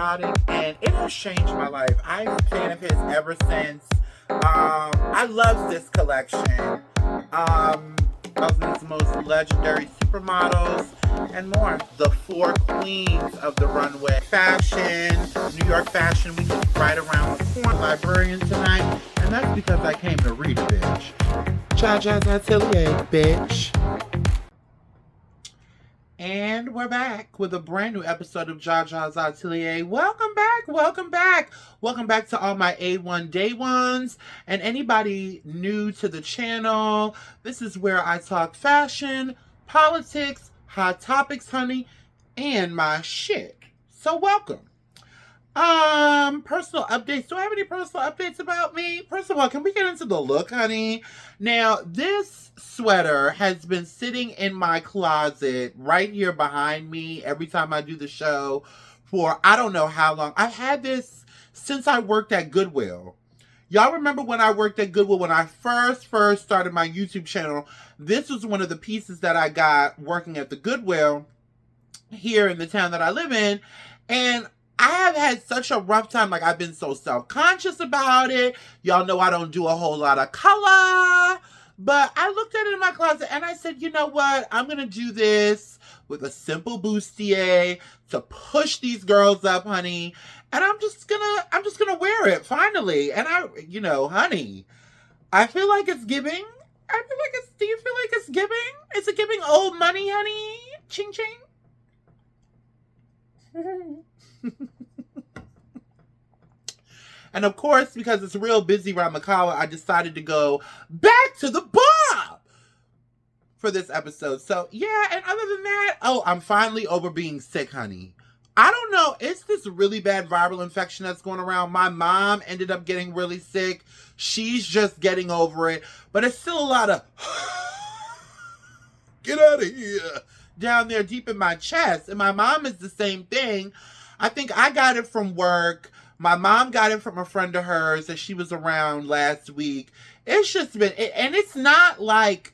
chaotic, and it has changed my life. I'm a fan of his ever since. I love this collection. Of his most legendary supermodels and more. The four queens of the runway. Fashion, New York Fashion Week is right around the corner. Librarian tonight, and that's because I came to read a bitch. Jaja's Atelier, bitch. And we're back with a brand new episode of Jaja's Atelier. Welcome back, welcome back. Welcome back to all my A1 Day Ones and anybody new to the channel. This is where I talk fashion, politics, hot topics, honey, and my shit. So welcome. Personal updates. Do I have any personal updates about me? First of all, can we get into the look, honey? Now, this sweater has been sitting in my closet right here behind me every time I do the show for I don't know how long. I've had this since I worked at Goodwill. Y'all remember when I worked at Goodwill, when I first started my YouTube channel, this was one of the pieces that I got working at the Goodwill here in the town that I live in. And I have had such a rough time. Like, I've been so self-conscious about it. Y'all know I don't do a whole lot of color. But I looked at it in my closet and I said, you know what? I'm going to do this with a simple bustier to push these girls up, honey. And I'm just gonna wear it finally. And honey, I feel like it's giving. Do you feel like it's giving? Is it giving old money, honey? Ching ching. And of course, because it's real busy around the collar, I decided to go back to the bar for this episode. So yeah, and other than that, I'm finally over being sick, honey. I don't know, it's this really bad viral infection that's going around. My mom ended up getting really sick. She's just getting over it, but it's still a lot of get out of here down there deep in my chest. And my mom is the same thing. I think I got it from work. My mom got it from a friend of hers that she was around last week. It's just been, and it's not like,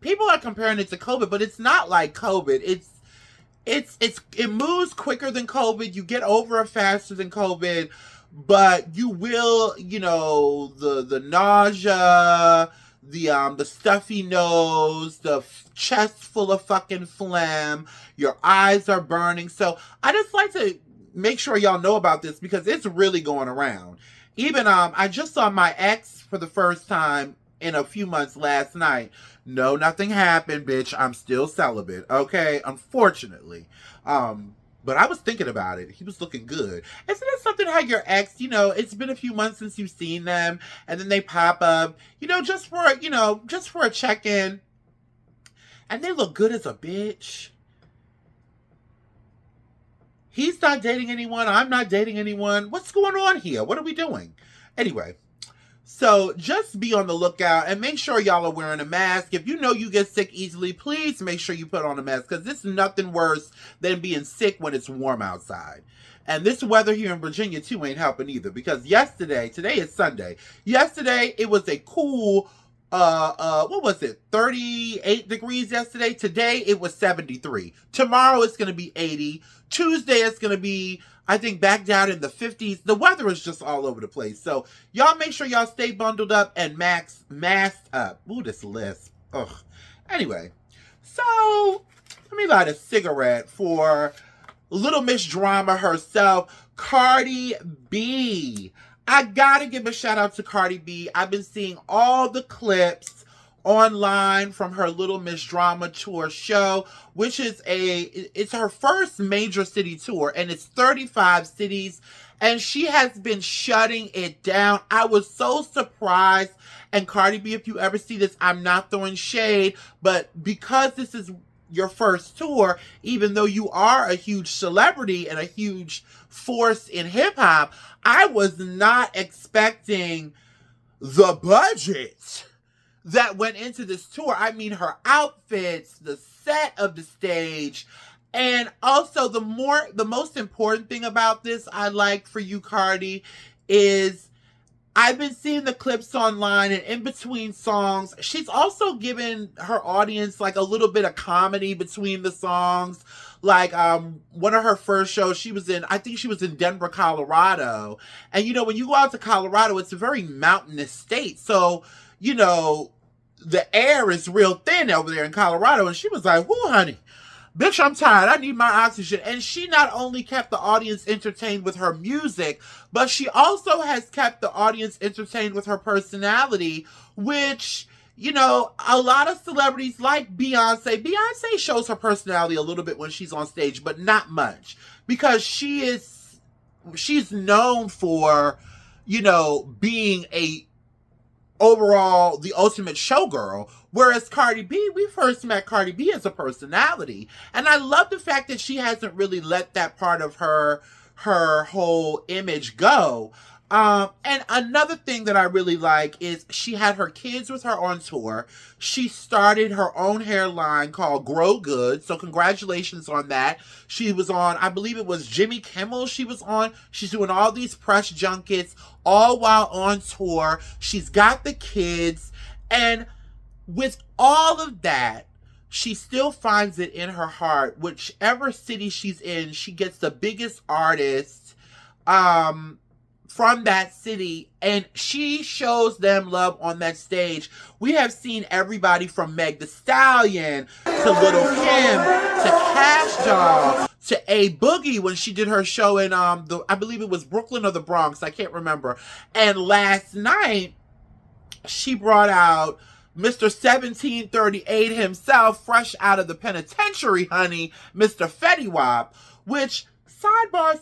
people are comparing it to COVID, but it's not like COVID. It moves quicker than COVID. You get over it faster than COVID, but you will, the nausea, the stuffy nose, the chest full of fucking phlegm, your eyes are burning. So I just like to make sure y'all know about this because it's really going around. Even I just saw my ex for the first time in a few months last night. No, nothing happened, bitch. I'm still celibate, okay? Unfortunately. But I was thinking about it. He was looking good. Isn't it something how your ex, it's been a few months since you've seen them, and then they pop up, just for a check-in, and they look good as a bitch. He's not dating anyone. I'm not dating anyone. What's going on here? What are we doing? Anyway, so just be on the lookout and make sure y'all are wearing a mask. If you know you get sick easily, please make sure you put on a mask because this is nothing worse than being sick when it's warm outside. And this weather here in Virginia, too, ain't helping either because today is Sunday. Yesterday, it was a cool, what was it, 38 degrees yesterday. Today, it was 73. Tomorrow, it's going to be 80. Tuesday, it's going to be, I think, back down in the 50s. The weather is just all over the place. So, y'all make sure y'all stay bundled up and masked up. Ooh, this lisp. Ugh. Anyway, so, let me light a cigarette for Little Miss Drama herself, Cardi B. I gotta give a shout out to Cardi B. I've been seeing all the clips online from her Little Miss Drama tour show, which is it's her first major city tour, and it's 35 cities, and she has been shutting it down. I was so surprised. And Cardi B, if you ever see this, I'm not throwing shade, but because this is your first tour, even though you are a huge celebrity and a huge force in hip-hop, I was not expecting the budget that went into this tour. I mean, her outfits, the set of the stage, and also the most important thing about this I like for you, Cardi, is I've been seeing the clips online, and in between songs, she's also given her audience like a little bit of comedy between the songs. Like one of her first shows, she was in, I think she was in Denver, Colorado. And you know, when you go out to Colorado, it's a very mountainous state. So, you know, the air is real thin over there in Colorado. And she was like, whoo, honey, bitch, I'm tired. I need my oxygen. And she not only kept the audience entertained with her music, but she also has kept the audience entertained with her personality, which, you know, a lot of celebrities like Beyonce. Beyonce shows her personality a little bit when she's on stage, but not much, because she's known for, you know, being overall the ultimate showgirl. Whereas Cardi B, we first met Cardi B as a personality. And I love the fact that she hasn't really let that part of her whole image go. And another thing that I really like is she had her kids with her on tour. She started her own hairline called Grow Good. So congratulations on that. She was on, I believe it was Jimmy Kimmel she was on. She's doing all these press junkets all while on tour. She's got the kids. And with all of that, she still finds it in her heart, whichever city she's in, she gets the biggest artist from that city, and she shows them love on that stage. We have seen everybody from Meg Thee Stallion to Little Kim to Cash Doll to A Boogie when she did her show in I believe it was Brooklyn or the Bronx, I can't remember. And last night she brought out Mr. 1738 himself, fresh out of the penitentiary, honey, Mr. Fetty Wap, which, sidebar.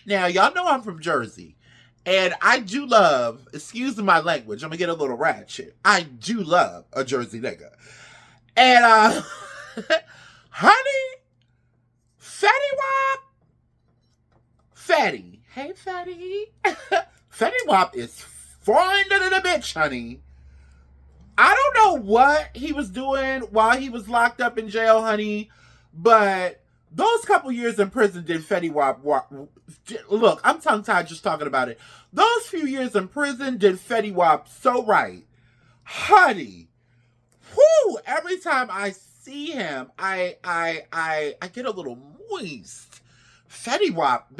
Now, y'all know I'm from Jersey, and I do love, excuse my language, I'm gonna get a little ratchet, I do love a Jersey nigga. And, honey, Fetty Wap, Fetty, hey Fetty, Fetty Wap is fine to the bitch, honey. I don't know what he was doing while he was locked up in jail, honey, but those couple years in prison did Fetty Wap. Look, I'm tongue-tied just talking about it. Those few years in prison did Fetty Wap so right. Honey, whoo, every time I see him, I get a little moist. Fetty Wap,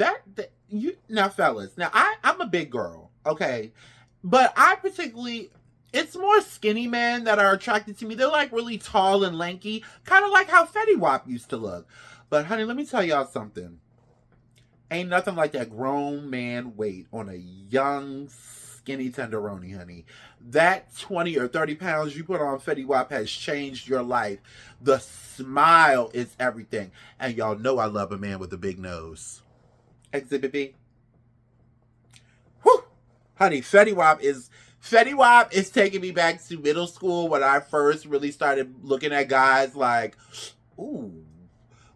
now fellas, now I'm a big girl, okay? But I particularly, it's more skinny men that are attracted to me. They're like really tall and lanky, kind of like how Fetty Wap used to look. But honey, let me tell y'all something. Ain't nothing like that grown man weight on a young, skinny tenderoni, honey. That 20 or 30 pounds you put on Fetty Wap has changed your life. The smile is everything. And y'all know I love a man with a big nose. Exhibit B. Whew! Honey, Fetty Wap is taking me back to middle school when I first really started looking at guys like, ooh.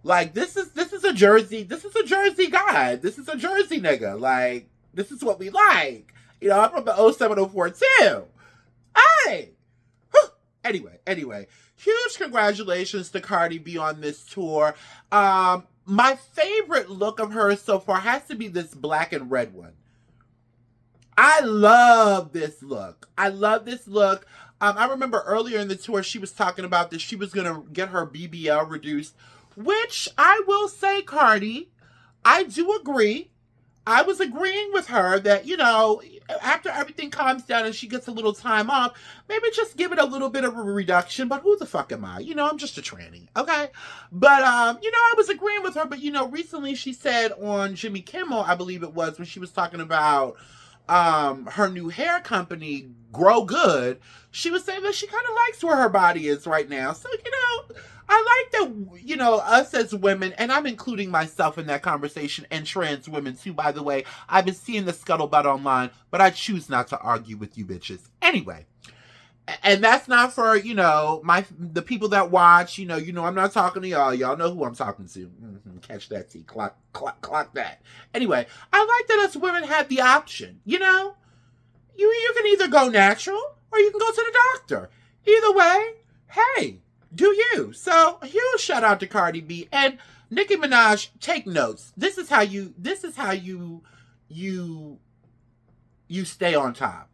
Like, this is a Jersey guy. This is a Jersey nigga. Like, this is what we like. You know, I'm from the 0704 too. Hey! Whew. Anyway. Huge congratulations to Cardi B on this tour. My favorite look of hers so far has to be this black and red one. I love this look. I remember earlier in the tour, she was talking about this. She was going to get her BBL reduced, which I will say, Cardi, I do agree. I was agreeing with her that, you know, after everything calms down and she gets a little time off, maybe just give it a little bit of a reduction. But who the fuck am I? You know, I'm just a tranny, okay? But, you know, I was agreeing with her. But, you know, recently she said on Jimmy Kimmel, I believe it was, when she was talking about her new hair company, Grow Good, she was saying that she kind of likes where her body is right now. So, you know, I like that, you know, us as women, and I'm including myself in that conversation, and trans women too, by the way. I've been seeing the scuttlebutt online, but I choose not to argue with you bitches. Anyway, and that's not for, you know, the people that watch, you know, I'm not talking to y'all. Y'all know who I'm talking to. Catch that, T. Clock that. Anyway, I like that us women have the option, you know? You can either go natural or you can go to the doctor. Either way, hey, do you. So, huge shout out to Cardi B. And Nicki Minaj, take notes. This is how you stay on top.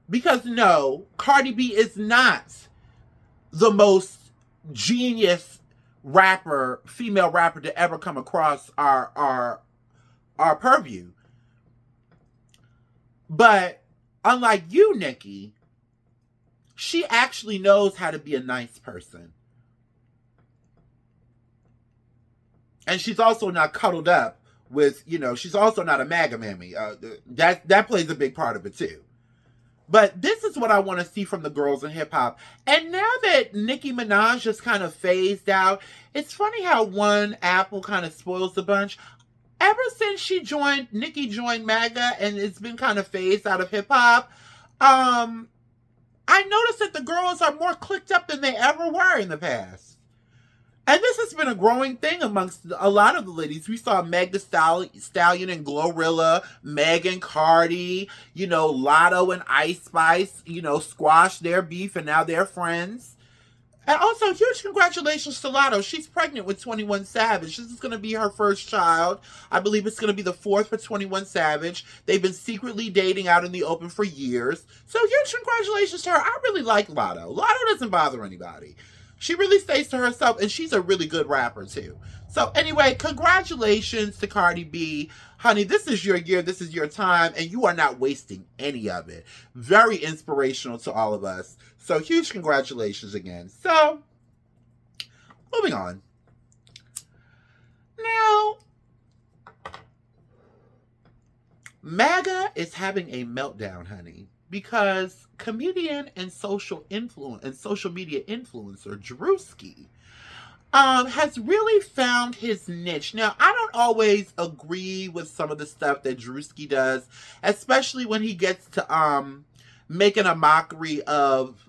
Because no, Cardi B is not the most genius rapper, female rapper to ever come across our purview. But unlike you, Nikki, she actually knows how to be a nice person. And she's also not cuddled up with, she's also not a MAGA mammy. That plays a big part of it too. But this is what I want to see from the girls in hip hop. And now that Nicki Minaj just kind of phased out, it's funny how one apple kind of spoils the bunch. Ever since Nicki joined MAGA, and it's been kind of phased out of hip hop, I noticed that the girls are more clicked up than they ever were in the past. And this has been a growing thing amongst a lot of the ladies. We saw Meg Thee Stallion and Glorilla, Megan, Cardi, Lotto and Ice Spice, squash their beef and now they're friends. And also, huge congratulations to Lotto. She's pregnant with 21 Savage. This is going to be her first child. I believe it's going to be the fourth for 21 Savage. They've been secretly dating out in the open for years. So huge congratulations to her. I really like Lotto. Lotto doesn't bother anybody. She really stays to herself, and she's a really good rapper, too. So, anyway, congratulations to Cardi B. Honey, this is your year, this is your time, and you are not wasting any of it. Very inspirational to all of us. So, huge congratulations again. So, moving on. Now, MAGA is having a meltdown, honey, because comedian and social media influencer Druski has really found his niche. Now, I don't always agree with some of the stuff that Druski does, especially when he gets to making a mockery of,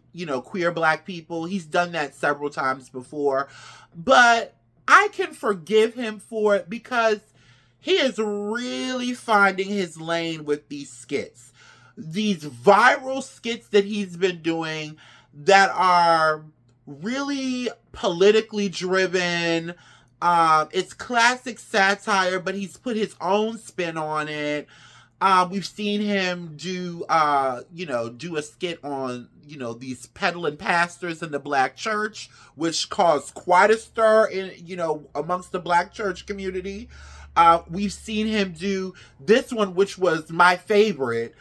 queer black people. He's done that several times before, but I can forgive him for it because he is really finding his lane with these skits. These viral skits that he's been doing that are really politically driven. It's classic satire, but he's put his own spin on it. We've seen him do a skit on, these peddling pastors in the black church, which caused quite a stir in, amongst the black church community. We've seen him do this one, which was my favorite,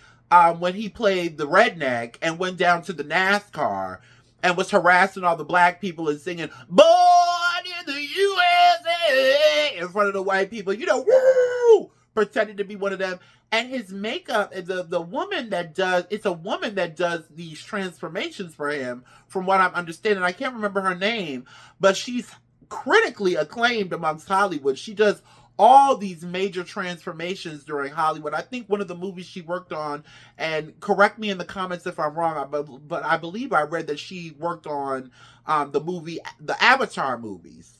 when he played the redneck and went down to the NASCAR and was harassing all the black people and singing "Born in the USA" in front of the white people, woo, pretending to be one of them. And his makeup, the woman that does, it's a woman that does these transformations for him, from what I'm understanding. I can't remember her name, but she's critically acclaimed amongst Hollywood. She does all these major transformations during Hollywood. I think one of the movies she worked on, and correct me in the comments if I'm wrong, but I believe I read that she worked on the Avatar movies,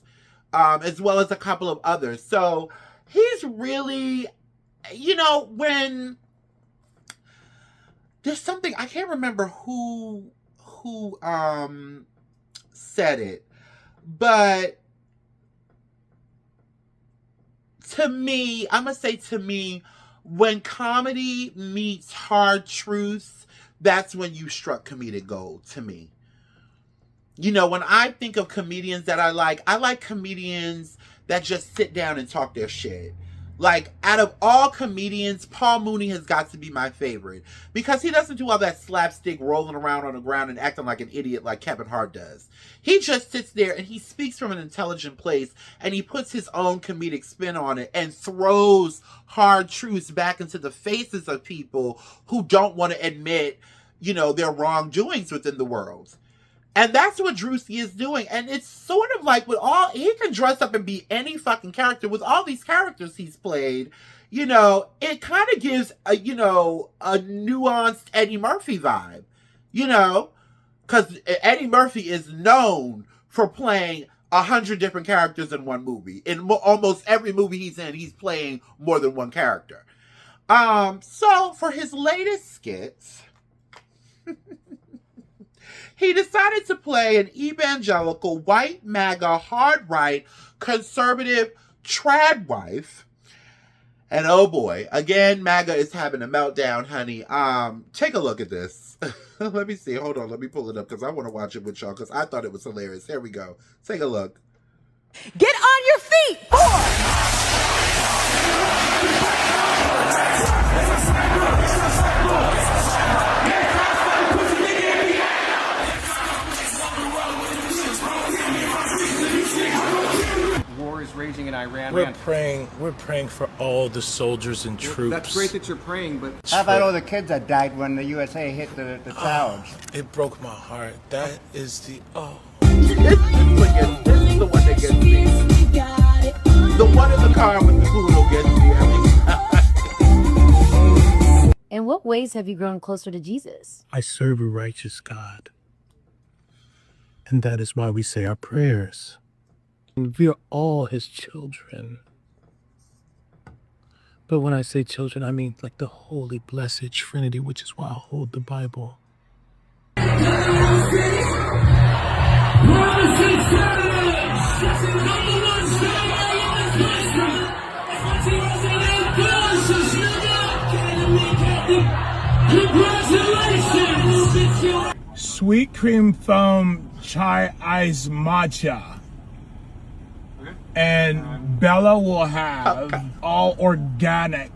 as well as a couple of others. So he's really, when there's something, I can't remember who said it, but to me, when comedy meets hard truths, that's when you struck comedic gold, to me. When I think of comedians that I like comedians that just sit down and talk their shit. Like, out of all comedians, Paul Mooney has got to be my favorite, because he doesn't do all that slapstick rolling around on the ground and acting like an idiot like Kevin Hart does. He just sits there and he speaks from an intelligent place, and he puts his own comedic spin on it and throws hard truths back into the faces of people who don't want to admit, their wrongdoings within the world. And that's what Druski is doing. And it's sort of like he can dress up and be any fucking character. With all these characters he's played, it kind of gives a nuanced Eddie Murphy vibe, because Eddie Murphy is known for playing 100 different characters in one movie. In almost every movie he's in, he's playing more than one character. So for his latest skits, he decided to play an evangelical, white MAGA, hard-right, conservative trad wife. And oh boy, again, MAGA is having a meltdown, honey. Take a look at this. Let me see. Hold on. Let me pull it up because I want to watch it with y'all because I thought it was hilarious. Here we go. Take a look. Get on your feet. 4. War is raging in Iran. We're praying for all the soldiers and troops. That's great that you're praying, but How about all the kids that died when the USA hit the towers? It broke my heart. That is the This is the one that gets me. The one in the car with the poodle gets me every time. In what ways have you grown closer to Jesus? I serve a righteous God. And that is why we say our prayers. And we are all his children. But when I say children, I mean like the holy, blessed Trinity, which is why I hold the Bible. Sweet cream foam chai ice matcha. And Bella will have all organic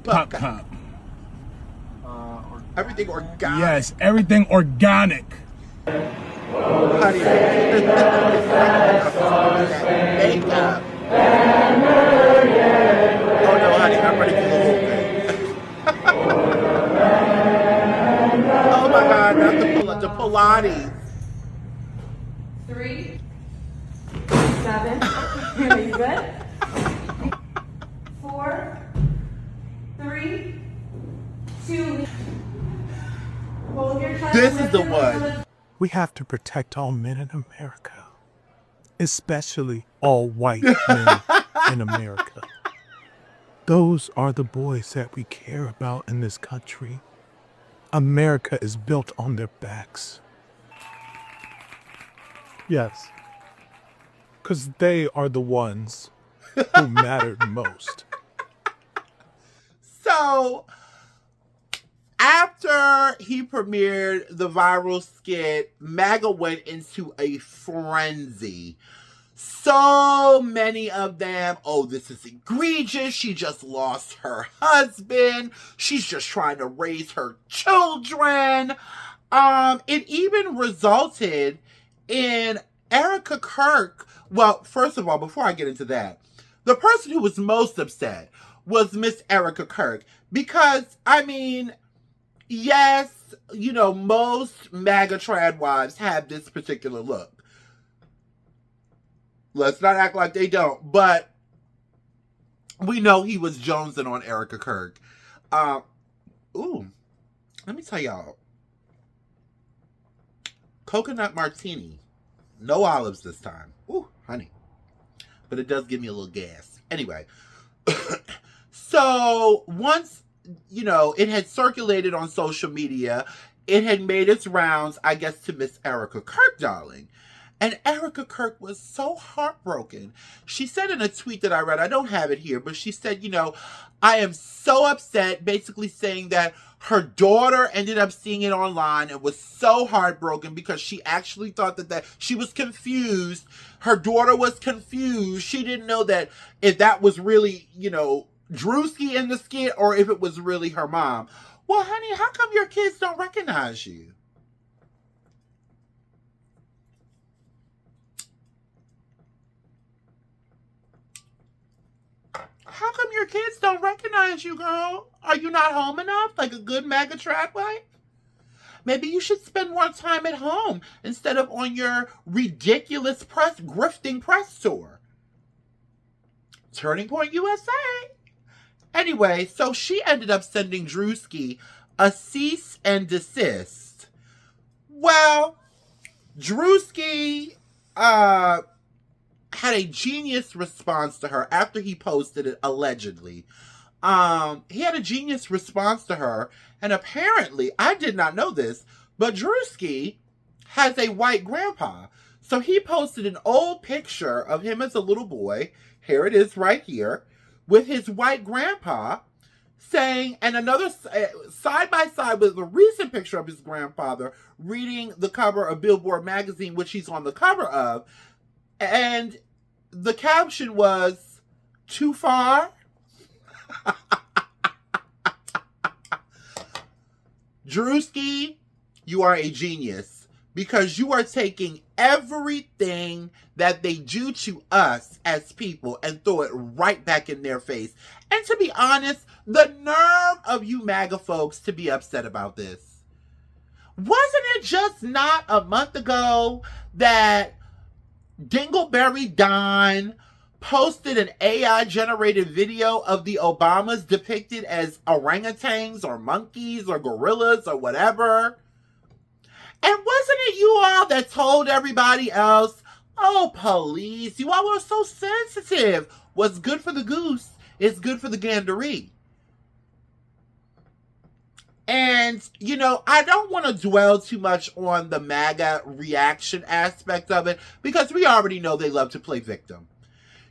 cup. Everything organic. Yes, everything organic. Honey. Makeup. Oh no, honey, I'm ready for the whole thing. Oh my God, not the Pilates. 3, 7. Are you good? 4, 3, 2. Hold your chest. This is the one. We have to protect all men in America, especially all white men in America. Those are the boys that we care about in this country. America is built on their backs. Yes, because they are the ones who mattered most. So, after he premiered the viral skit, MAGA went into a frenzy. So many of them, oh, this is egregious. She just lost her husband. She's just trying to raise her children. It even resulted in Erica Kirk. Well, first of all, before I get into that, the person who was most upset was Miss Erica Kirk. Because, I mean, yes, you know, most MAGA trad wives have this particular look. Let's not act like they don't. But we know he was jonesing on Erica Kirk. Ooh, let me tell y'all. Coconut martini. No olives this time. Ooh, honey. But it does give me a little gas. Anyway. So, once, you know, it had circulated on social media, it had made its rounds, I guess, to Miss Erica Kirk, darling. And Erica Kirk was so heartbroken. She said in a tweet that I read, I don't have it here, but she said, you know, I am so upset, basically saying that her daughter ended up seeing it online and was so heartbroken because she actually thought that she was confused. Her daughter was confused. She didn't know that if that was really, you know, Druski in the skit or if it was really her mom. Well, honey, how come your kids don't recognize you? How come your kids don't recognize you, girl? Are you not home enough? Like a good MAGA trad wife? Maybe you should spend more time at home instead of on your ridiculous grifting press tour. Turning Point USA. Anyway, so she ended up sending Druski a cease and desist. Well, Druski, had a genius response to her after he posted it, allegedly. He had a genius response to her, and apparently, I did not know this, but Druski has a white grandpa. So he posted an old picture of him as a little boy. Here it is right here, with his white grandpa saying, and another side by side with a recent picture of his grandfather reading the cover of Billboard magazine, which he's on the cover of. And the caption was, "Too far?" Druski, you are a genius because you are taking everything that they do to us as people and throw it right back in their face. And to be honest, the nerve of you MAGA folks to be upset about this. Wasn't it just not a month ago that Dingleberry Don posted an AI-generated video of the Obamas depicted as orangutans or monkeys or gorillas or whatever? And wasn't it you all that told everybody else, oh, police, you all were so sensitive. What's good for the goose is good for the gandery. And, you know, I don't want to dwell too much on the MAGA reaction aspect of it because we already know they love to play victim.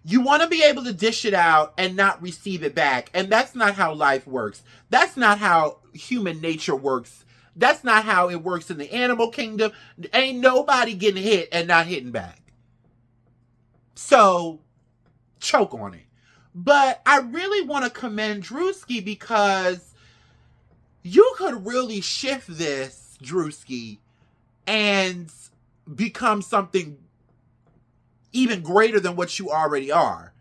You want to be able to dish it out and not receive it back. And that's not how life works. That's not how human nature works. That's not how it works in the animal kingdom. Ain't nobody getting hit and not hitting back. So, choke on it. But I really want to commend Druski because you could really shift this, Druski, and become something even greater than what you already are.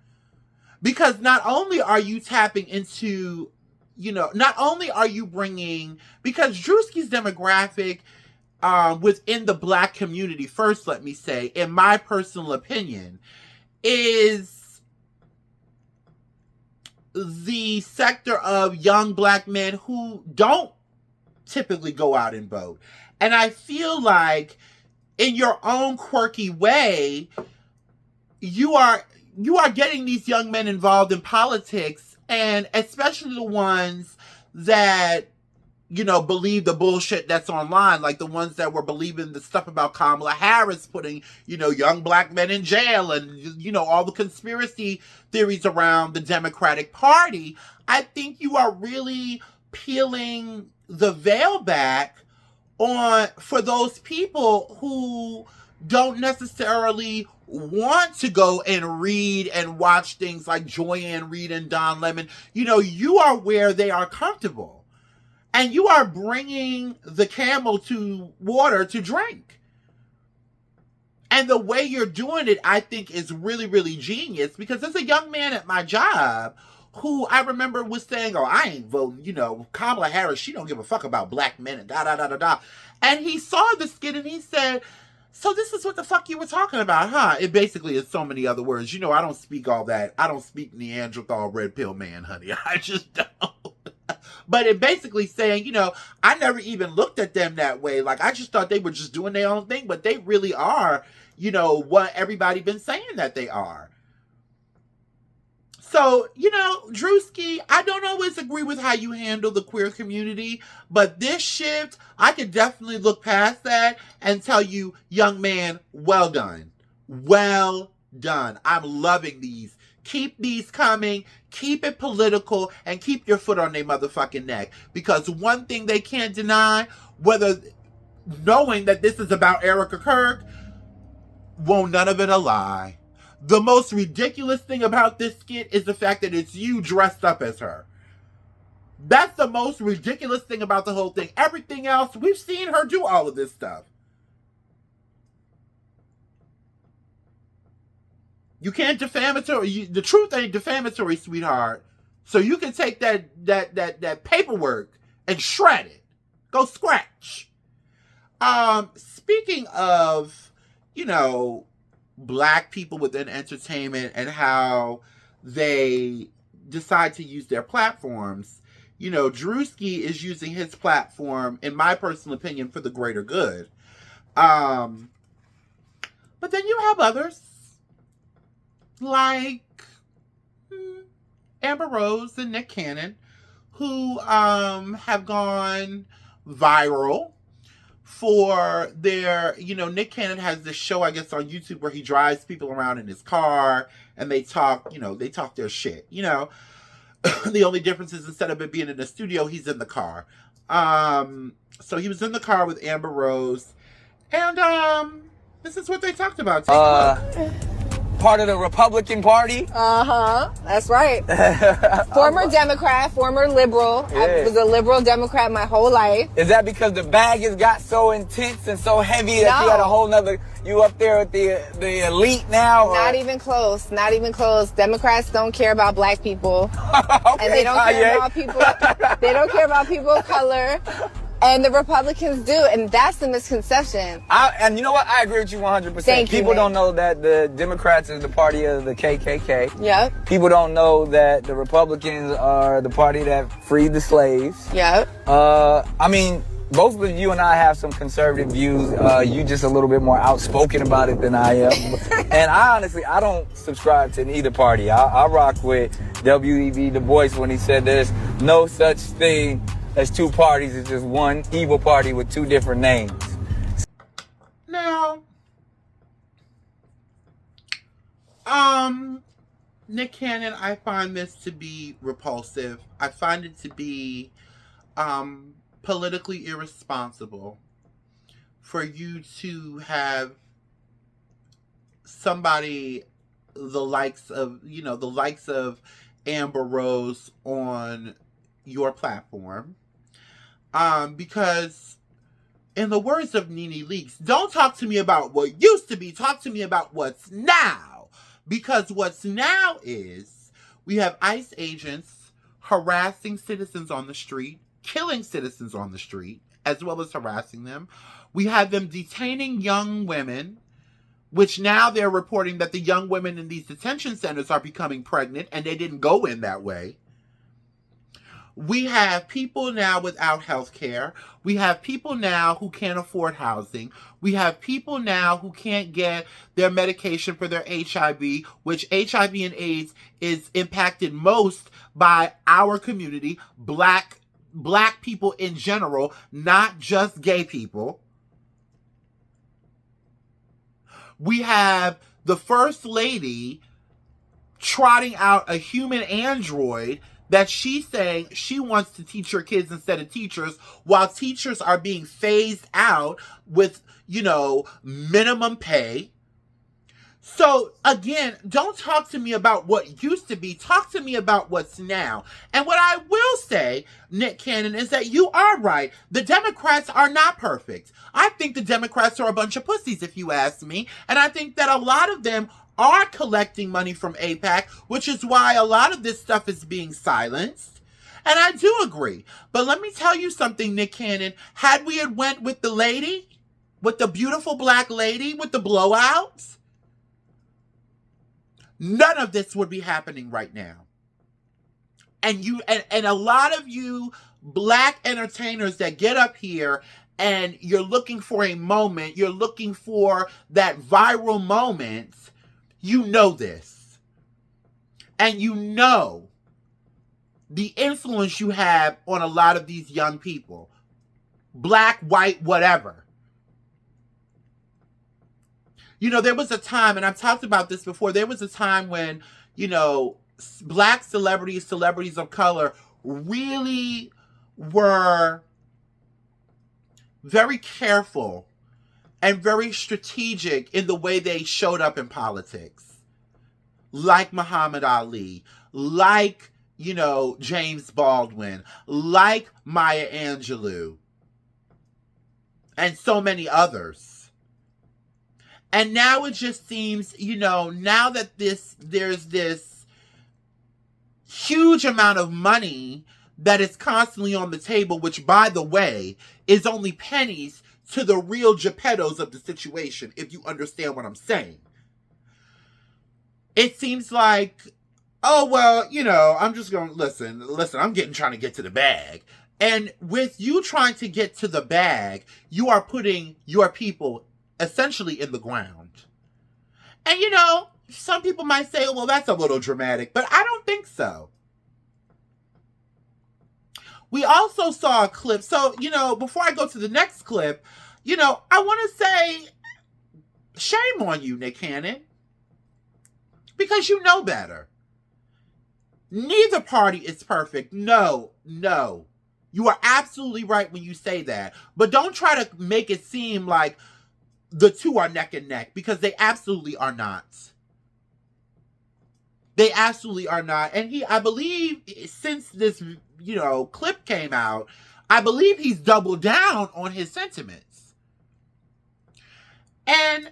Because not only are you tapping into, you know, not only are you bringing, because Druski's demographic within the Black community, first let me say, in my personal opinion, is the sector of young Black men who don't typically go out and vote. And I feel like in your own quirky way, you are getting these young men involved in politics, and especially the ones that, you know, believe the bullshit that's online, like the ones that were believing the stuff about Kamala Harris putting, you know, young Black men in jail and, you know, all the conspiracy theories around the Democratic Party. I think you are really peeling the veil back for those people who don't necessarily want to go and read and watch things like Joyanne Reid and Don Lemon. You know, you are where they are comfortable. And you are bringing the camel to water to drink. And the way you're doing it, I think, is really, really genius. Because there's a young man at my job who I remember was saying, oh, I ain't voting, you know, Kamala Harris, she don't give a fuck about Black men and da-da-da-da-da. And he saw the skit and he said, so this is what the fuck you were talking about, huh? It basically is so many other words. You know, I don't speak all that. I don't speak Neanderthal red pill man, honey. I just don't. But it basically saying, you know, I never even looked at them that way. Like, I just thought they were just doing their own thing. But they really are, you know, what everybody been saying that they are. So, you know, Druski, I don't always agree with how you handle the queer community, but this shift, I could definitely look past that and tell you, young man, well done. Well done. I'm loving these. Keep these coming, keep it political, and keep your foot on their motherfucking neck. Because one thing they can't deny, whether knowing that this is about Erica Kirk, won't none of it a lie. The most ridiculous thing about this skit is the fact that it's you dressed up as her. That's the most ridiculous thing about the whole thing. Everything else, we've seen her do all of this stuff. You can't defamatory. The truth ain't defamatory, sweetheart. So you can take that paperwork and shred it. Go scratch. Speaking of, you know, Black people within entertainment and how they decide to use their platforms, you know, Druski is using his platform, in my personal opinion, for the greater good. But then you have others like Amber Rose and Nick Cannon who have gone viral for their, you know, Nick Cannon has this show, I guess, on YouTube where he drives people around in his car and they talk, they talk their shit. The only difference is instead of it being in the studio, he's in the car. So he was in the car with Amber Rose, and this is what they talked about. Take a look. Part of the Republican Party. That's right. Former Democrat, former liberal. Yeah. I was a liberal Democrat my whole life. Is that because the bag has got so intense and so heavy that No. you got a whole nother, you up there with the elite now? Or? Not even close. Not even close. Democrats don't care about black people. Okay, And they don't care Kanye. about people. They don't care about people of color. And the Republicans do, and that's the misconception. And you know what? I agree with you 100%. Thank you, People don't Nick. know that the Democrats is the party of the KKK. Yep. People don't know that the Republicans are the party that freed the slaves. Yep. I mean, both of you and I have some conservative views. You just a little bit more outspoken about it than I am. And I don't subscribe to either party. I rock with W.E.B. Du Bois when he said there's no such thing as two parties. It's just one evil party with two different names. Now, Nick Cannon, I find this to be repulsive. I find it to be politically irresponsible for you to have somebody the likes of Amber Rose on your platform. Because in the words of Nene Leakes, don't talk to me about what used to be, talk to me about what's now. Because what's now is we have ICE agents harassing citizens on the street, killing citizens on the street, as well as harassing them. We have them detaining young women, which now they're reporting that the young women in these detention centers are becoming pregnant, and they didn't go in that way. We have people now without health care. We have people now who can't afford housing. We have people now who can't get their medication for their HIV, which HIV and AIDS is impacted most by our community, black people in general, not just gay people. We have the First Lady trotting out a human android that she's saying she wants to teach her kids instead of teachers, while teachers are being phased out with, minimum pay. So, again, don't talk to me about what used to be. Talk to me about what's now. And what I will say, Nick Cannon, is that you are right. The Democrats are not perfect. I think the Democrats are a bunch of pussies, if you ask me. And I think that a lot of them are collecting money from AIPAC, which is why a lot of this stuff is being silenced. And I do agree. But let me tell you something, Nick Cannon. Had we had went with the lady, with the beautiful black lady with the blowouts, none of this would be happening right now. And a lot of you black entertainers that get up here and you're looking for a moment, you're looking for that viral moment, you know this. And you know the influence you have on a lot of these young people. Black, white, whatever. There was a time, and I've talked about this before, there was a time when, black celebrities of color really were very careful and very strategic in the way they showed up in politics. Like Muhammad Ali, like, James Baldwin, like Maya Angelou, and so many others. And now it just seems, now that there's this huge amount of money that is constantly on the table, which, by the way, is only pennies to the real Geppettos of the situation, if you understand what I'm saying. It seems like, oh, well, I'm just going to listen, I'm trying to get to the bag. And with you trying to get to the bag, you are putting your people essentially in the ground. And, some people might say, well, that's a little dramatic, but I don't think so. We also saw a clip. So, before I go to the next clip, I want to say shame on you, Nick Cannon. Because you know better. Neither party is perfect. No. You are absolutely right when you say that. But don't try to make it seem like the two are neck and neck, because they absolutely are not. They absolutely are not. And I believe, since this, clip came out, I believe he's doubled down on his sentiments. And,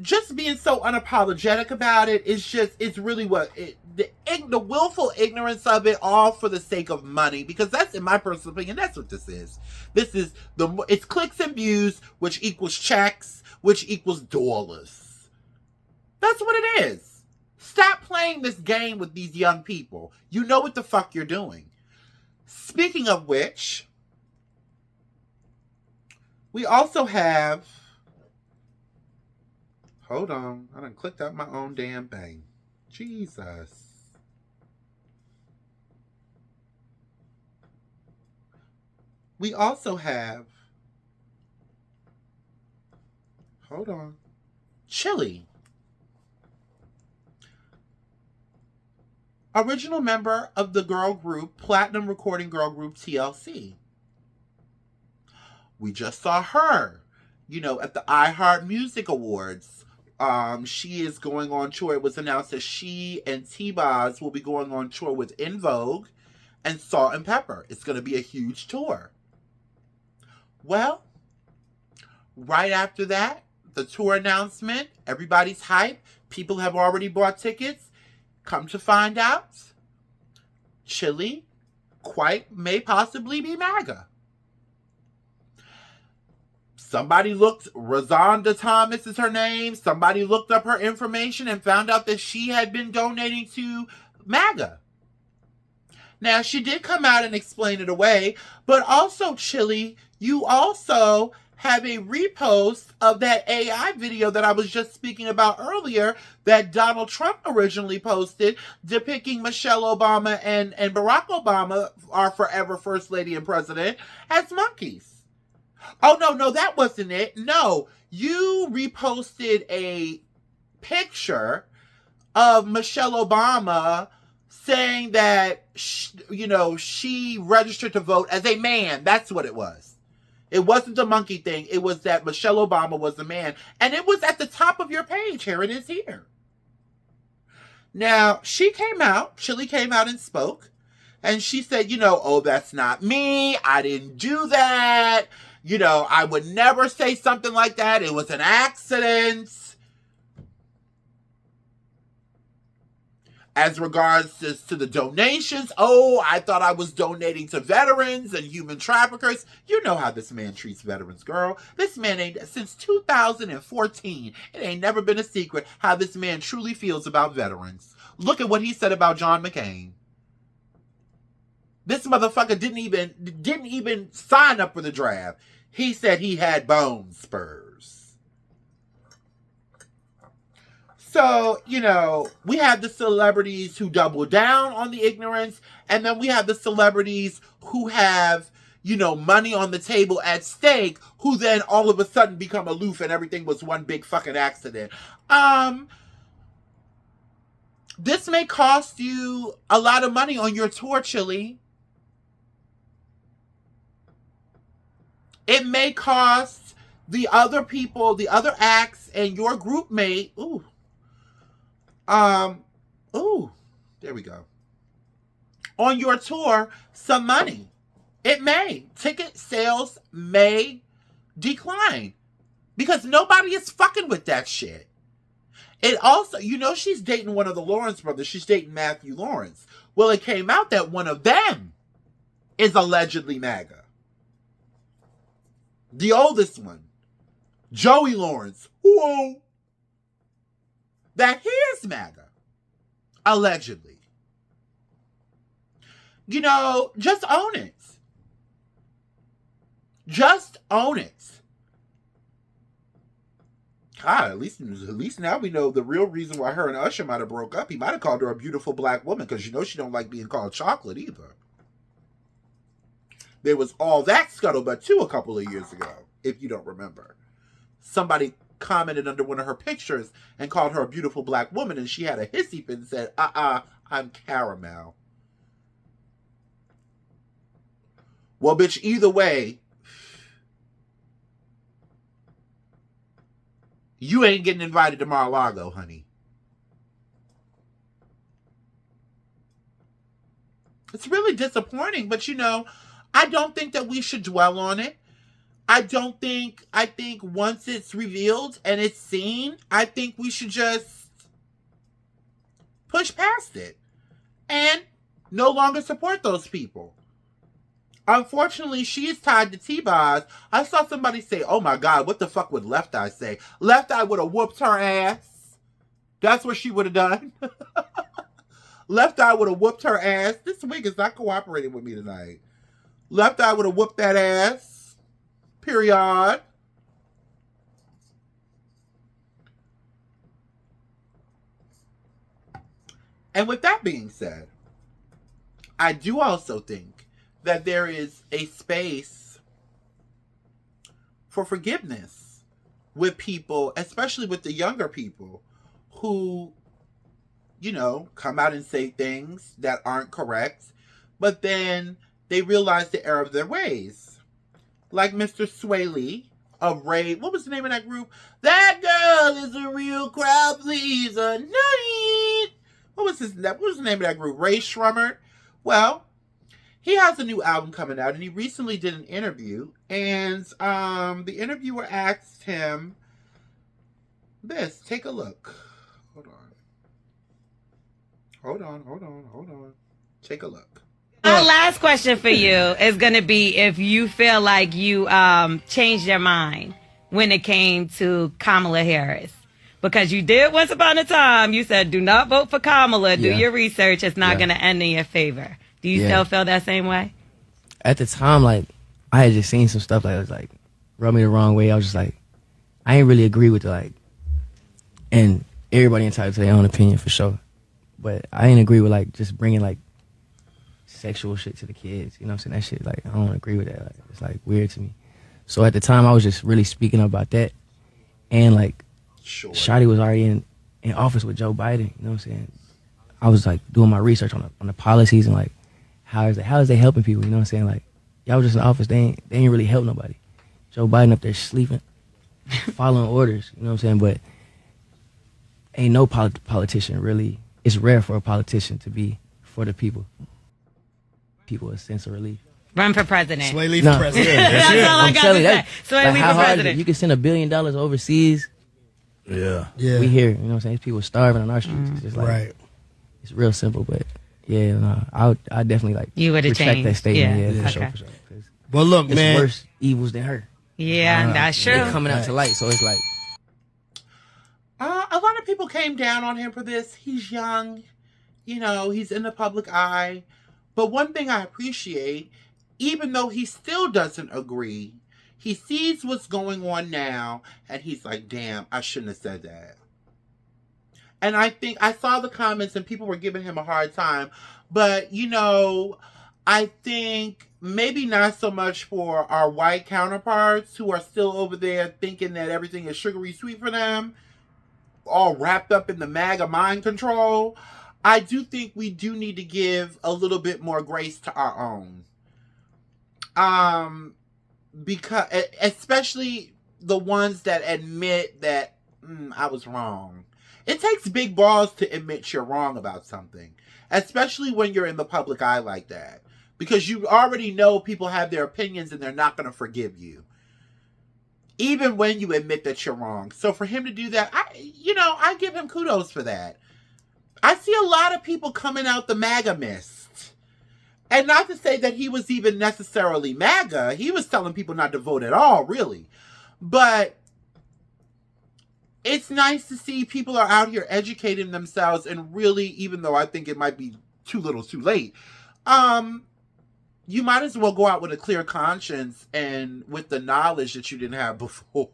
just being so unapologetic about it it's really the willful ignorance of it, all for the sake of money, because that's, in my personal opinion, that's what this is. It's clicks and views, which equals checks, which equals dollars. That's what it is. Stop playing this game with these young people. You know what the fuck you're doing. Speaking of which, we also have... Hold on. I done clicked out my own damn thing. Jesus. We also have... Hold on. Chili. Original member of the girl group, platinum recording girl group TLC. We just saw her, at the iHeart Music Awards. She is going on tour. It was announced that she and T-Boz will be going on tour with In Vogue and Salt and Pepper. It's going to be a huge tour. Well, right after that, the tour announcement, everybody's hype. People have already bought tickets. Come to find out, Chili may possibly be MAGA. Somebody Razonda Thomas is her name. Somebody looked up her information and found out that she had been donating to MAGA. Now, she did come out and explain it away, but also, Chili, you also have a repost of that AI video that I was just speaking about earlier that Donald Trump originally posted, depicting Michelle Obama and Barack Obama, our forever First Lady and President, as monkeys. Oh, no, that wasn't it. No, you reposted a picture of Michelle Obama saying that, she registered to vote as a man. That's what it was. It wasn't the monkey thing. It was that Michelle Obama was a man. And it was at the top of your page. Here it is here. Now, Chili came out and spoke. And she said, oh, that's not me. I didn't do that. I would never say something like that. It was an accident. As regards to the donations, I thought I was donating to veterans and human traffickers. You know how this man treats veterans, girl. This man since 2014, it ain't never been a secret how this man truly feels about veterans. Look at what he said about John McCain. This motherfucker didn't even sign up for the draft. He said he had bone spurs. So, we have the celebrities who double down on the ignorance, and then we have the celebrities who have, money on the table at stake, who then all of a sudden become aloof and everything was one big fucking accident. This may cost you a lot of money on your tour, Chili. It may cost the other people, the other acts, and your group mate, there we go, on your tour, some money. It may. Ticket sales may decline because nobody is fucking with that shit. It also, she's dating one of the Lawrence brothers. She's dating Matthew Lawrence. Well, it came out that one of them is allegedly MAGA. The oldest one, Joey Lawrence, that he is MAGA, allegedly. Just own it. Just own it. God, at least now we know the real reason why her and Usher might have broke up. He might have called her a beautiful black woman, because she don't like being called chocolate either. There was all that scuttlebutt too a couple of years ago, if you don't remember. Somebody commented under one of her pictures and called her a beautiful black woman, and she had a hissy fit and said, I'm caramel. Well, bitch, either way, you ain't getting invited to Mar-a-Lago, honey. It's really disappointing, but I don't think that we should dwell on it. I think once it's revealed and it's seen, I think we should just push past it and no longer support those people. Unfortunately, she is tied to T-Boz. I saw somebody say, oh my God, what the fuck would Left Eye say? Left Eye would have whooped her ass. That's what she would have done. Left Eye would have whooped her ass. This wig is not cooperating with me tonight. Left Eye would have whooped that ass. Period. And with that being said, I do also think that there is a space for forgiveness with people, especially with the younger people who, come out and say things that aren't correct, but then they realize the error of their ways. Like Mr. Swaley of Ray, what was the name of that group? That girl is a real crowd pleaser. Night. What was the name of that group? Ray Shrummer. Well, he has a new album coming out, and he recently did an interview, and the interviewer asked him this. Take a look. Hold on. Take a look. Our last question for you is going to be if you feel like you changed your mind when it came to Kamala Harris. Because you did once upon a time, you said, do not vote for Kamala. Do your research. It's not going to end in your favor. Do you still feel that same way? At the time, I had just seen some stuff that was rubbed me the wrong way. I was just I ain't really agree with it. And everybody entitled to their own opinion for sure. But I ain't agree with just bringing sexual shit to the kids. You know what I'm saying? That shit, I don't agree with that. It's weird to me. So at the time, I was just really speaking about that. And sure. Shotty was already in office with Joe Biden. You know what I'm saying? I was doing my research on the policies and how is they helping people? You know what I'm saying? Y'all was just in office. They ain't really help nobody. Joe Biden up there sleeping, following orders. You know what I'm saying? But ain't no politician really. It's rare for a politician to be for the people. People a sense of relief. Run for president. Sway Lee for president. That's all I got to say. Sway Lee for president. You can send $1 billion overseas. Yeah. We here. You know what I'm saying? There's people starving on our streets. It's just right. It's real simple, but I definitely you would have retract changed that statement. Yeah, for sure. But look, man, it's worse evils than her. Yeah, that's true. They're coming out to light, so it's a lot of people came down on him for this. He's young, he's in the public eye. But one thing I appreciate, even though he still doesn't agree, he sees what's going on now, and he's like, damn, I shouldn't have said that. And I think I saw the comments and people were giving him a hard time. But, I think maybe not so much for our white counterparts who are still over there thinking that everything is sugary sweet for them, all wrapped up in the MAGA mind control. I do think we do need to give a little bit more grace to our own. Because, especially the ones that admit that I was wrong. It takes big balls to admit you're wrong about something, especially when you're in the public eye like that, because you already know people have their opinions and they're not going to forgive you, even when you admit that you're wrong. So for him to do that, I give him kudos for that. I see a lot of people coming out the MAGA mist. And not to say that he was even necessarily MAGA. He was telling people not to vote at all, really. But it's nice to see people are out here educating themselves and really, even though I think it might be too little too late, you might as well go out with a clear conscience and with the knowledge that you didn't have before.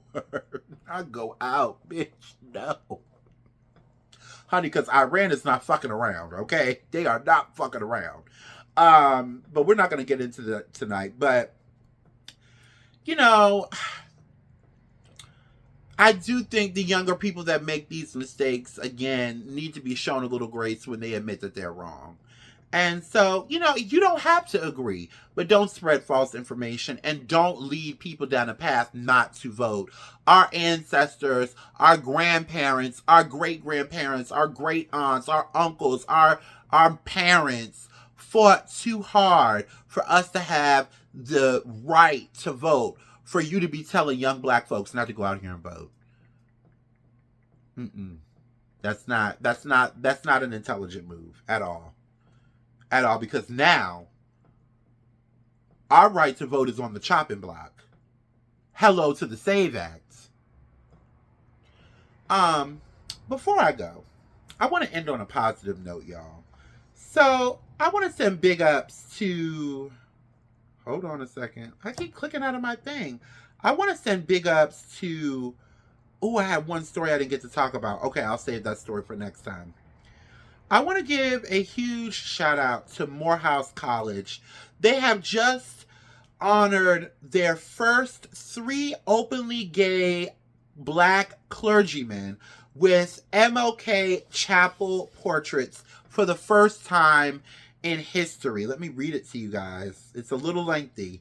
Not go out, bitch. No. Honey, because Iran is not fucking around, okay? They are not fucking around. But we're not going to get into that tonight. But, I do think the younger people that make these mistakes, again, need to be shown a little grace when they admit that they're wrong. And so, you know, you don't have to agree, but don't spread false information and don't lead people down a path not to vote. Our ancestors, our grandparents, our great-grandparents, our great aunts, our uncles, our parents fought too hard for us to have the right to vote, for you to be telling young black folks not to go out here and vote. That's not an intelligent move at all. At all, because now our right to vote is on the chopping block. Hello to the SAVE Act. Before I go, I want to end on a positive note, y'all. So I want to send big ups to, hold on a second. I keep clicking out of my thing. I want to send big ups to, oh, I had one story I didn't get to talk about. Okay, I'll save that story for next time. I want to give a huge shout out to Morehouse College. They have just honored their first 3 openly gay black clergymen with MLK chapel portraits for the first time in history. Let me read it to you guys. It's a little lengthy.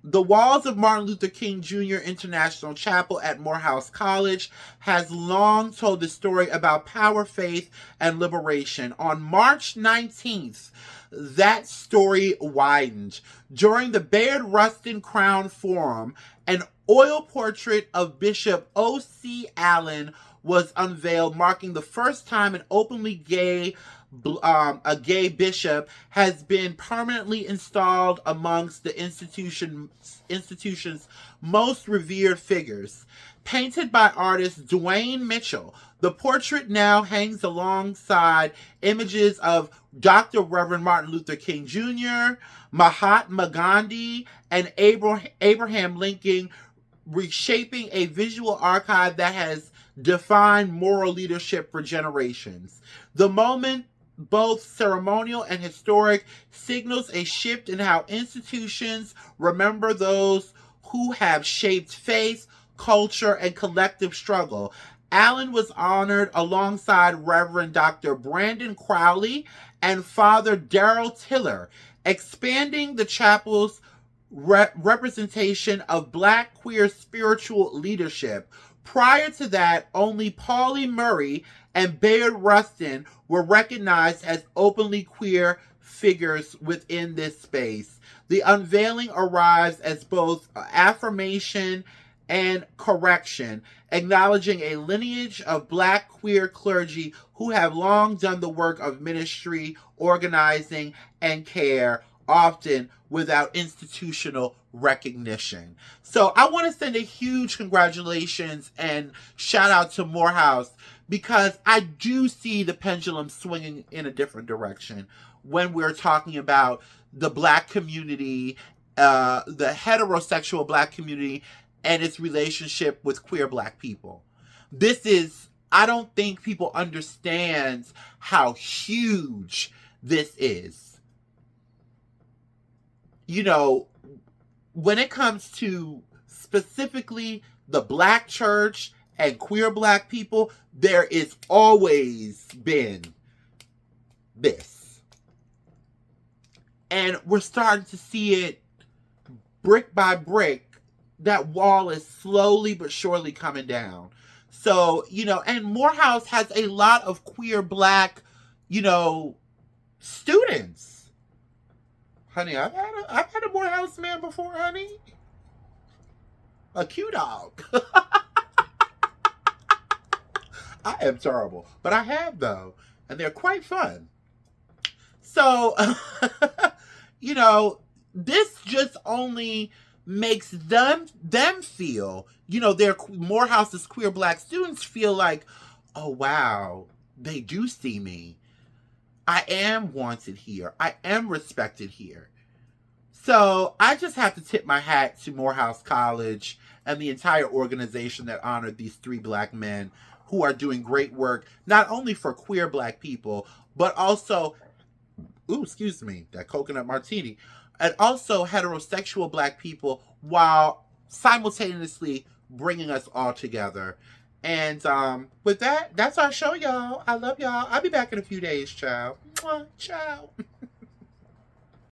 The walls of Martin Luther King Jr. International Chapel at Morehouse College has long told the story about power, faith, and liberation. On March 19th, that story widened. During the Bayard Rustin Crown Forum, an oil portrait of Bishop O.C. Allen was unveiled, marking the first time an openly gay bishop has been permanently installed amongst the institution's most revered figures. Painted by artist Dwayne Mitchell, the portrait now hangs alongside images of Dr. Reverend Martin Luther King Jr., Mahatma Gandhi, and Abraham Lincoln, reshaping a visual archive that has defined moral leadership for generations. The moment, both ceremonial and historic, signals a shift in how institutions remember those who have shaped faith, culture, and collective struggle. Allen was honored alongside Reverend Dr. Brandon Crowley and Father Darrell Tiller, expanding the chapel's representation of black queer spiritual leadership. Prior to that, only Pauli Murray and Bayard Rustin were recognized as openly queer figures within this space. The unveiling arrives as both affirmation and correction, acknowledging a lineage of black queer clergy who have long done the work of ministry, organizing, and care, often without institutional recognition. So I want to send a huge congratulations and shout out to Morehouse, because I do see the pendulum swinging in a different direction when we're talking about the black community, the heterosexual black community, and its relationship with queer black people. I don't think people understand how huge this is. You know, when it comes to specifically the black church and queer black people, there is always been this. And we're starting to see it brick by brick. That wall is slowly but surely coming down. So, you know, and Morehouse has a lot of queer black, you know, students. Honey, I've had a Morehouse man before, honey. A Q dog. I am terrible, but I have, though, and they're quite fun. So, you know, this just only makes them feel, you know, their Morehouse's queer black students feel like, oh wow, they do see me. I am wanted here. I am respected here. So I just have to tip my hat to Morehouse College and the entire organization that honored these 3 black men who are doing great work, not only for queer black people, but also, that coconut martini, and also heterosexual black people, while simultaneously bringing us all together. And with that, that's our show, y'all. I love y'all. I'll be back in a few days, ciao. Mwah, ciao.